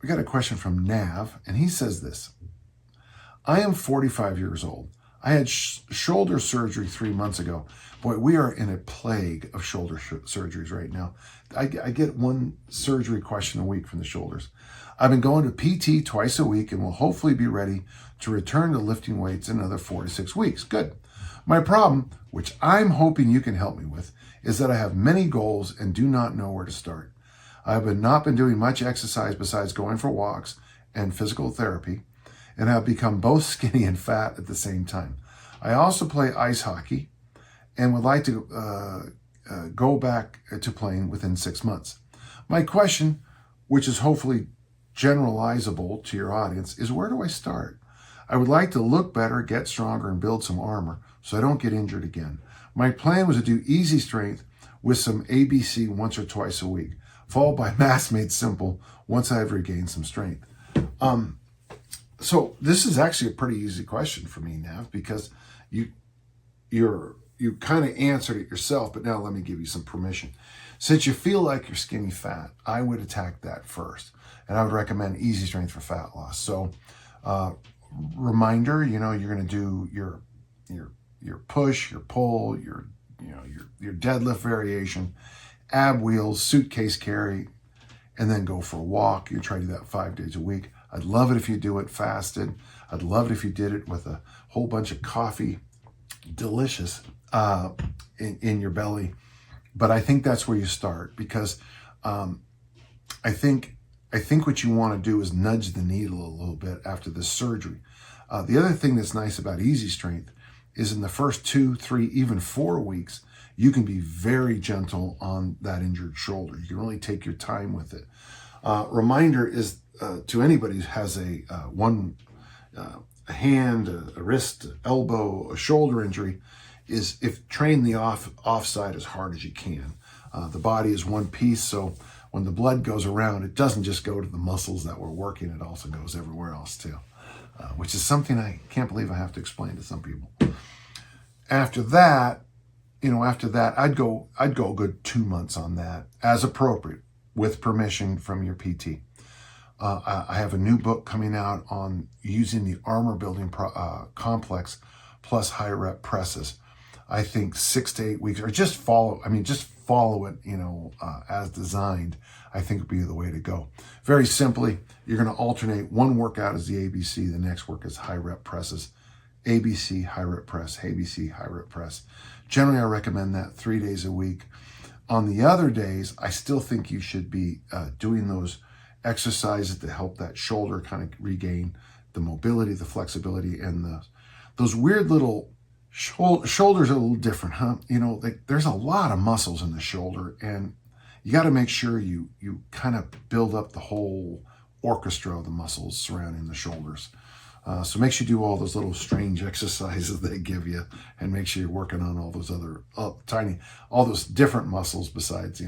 We got a question from Nav, and he says this. I am 45 years old. I had shoulder surgery 3 months ago. Boy, we are in a plague of shoulder surgeries right now. I get one surgery question a week from the shoulders. I've been going to PT twice a week and will hopefully be ready to return to lifting weights in another 4 to 6 weeks. Good. My problem, which I'm hoping you can help me with, is that I have many goals and do not know where to start. I have not been doing much exercise besides going for walks and physical therapy, and have become both skinny and fat at the same time. I also play ice hockey and would like to go back to playing within 6 months. My question, which is hopefully generalizable to your audience, is where do I start? I would like to look better, get stronger, and build some armor so I don't get injured again. My plan was to do easy strength with some ABC once or twice a week, followed by mass made simple once I have regained some strength. So this is actually a pretty easy question for me, Nav, because you kind of answered it yourself, but now let me give you some permission. Since you feel like you're skinny fat, I would attack that first, and I would recommend easy strength for fat loss. So reminder, you're going to do your push, your pull, your deadlift variation, ab wheels, suitcase carry, and then go for a walk. You try to do that 5 days a week. I'd love it if you do it fasted. I'd love it if you did it with a whole bunch of coffee, delicious, in your belly. But I think that's where you start, because I think what you want to do is nudge the needle a little bit after this surgery. The other thing that's nice about easy strength is in the first 2, 3, even 4 weeks, you can be very gentle on that injured shoulder. You can really take your time with it. Reminder is to anybody who has a hand, a wrist, elbow, a shoulder injury, is if train the offside as hard as you can. The body is one piece, so when the blood goes around, it doesn't just go to the muscles that we're working, it also goes everywhere else too, which is something I can't believe I have to explain to some people. After that, I'd go a good 2 months on that as appropriate, with permission from your PT. I have a new book coming out on using the armor building complex plus high rep presses. I think 6 to 8 weeks, or just follow it, as designed, I think would be the way to go. Very simply, you're going to alternate. One workout is the ABC, the next work is high rep presses. ABC, high rep press, ABC, high rep press. Generally, I recommend that 3 days a week. On the other days, I still think you should be doing those exercises to help that shoulder kind of regain the mobility, the flexibility, and those weird little shoulders are a little different, huh? There's a lot of muscles in the shoulder, and you got to make sure you kind of build up the whole orchestra of the muscles surrounding the shoulders. So make sure you do all those little strange exercises they give you, and make sure you're working on all those other all those different muscles besides,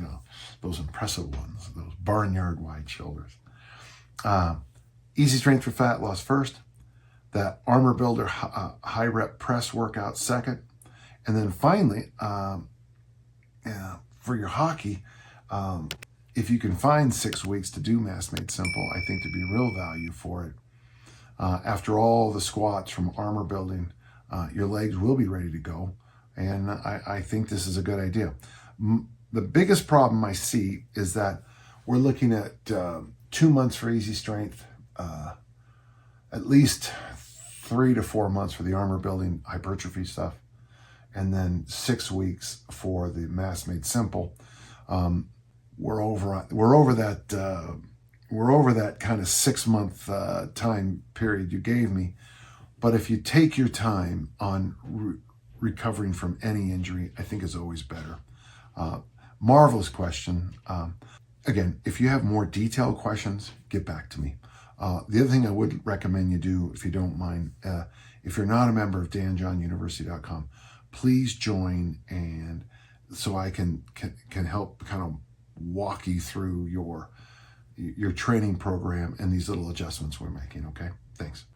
those impressive ones, those barnyard wide shoulders. Easy strength for fat loss first, that armor builder high rep press workout second, and then finally, for your hockey, if you can find 6 weeks to do mass made simple, I think there'd be real value for it. After all the squats from armor building, your legs will be ready to go. And I think this is a good idea. The biggest problem I see is that we're looking at 2 months for easy strength, at least 3 to 4 months for the armor building hypertrophy stuff, and then 6 weeks for the mass made simple. We're over that kind of 6 month time period you gave me. But if you take your time on recovering from any injury, I think is always better. Marvelous question. Again, if you have more detailed questions, get back to me. The other thing I would recommend you do, if you don't mind, if you're not a member of danjohnuniversity.com, please join, and so I can help kind of walk you through your training program and these little adjustments we're making, okay? Thanks.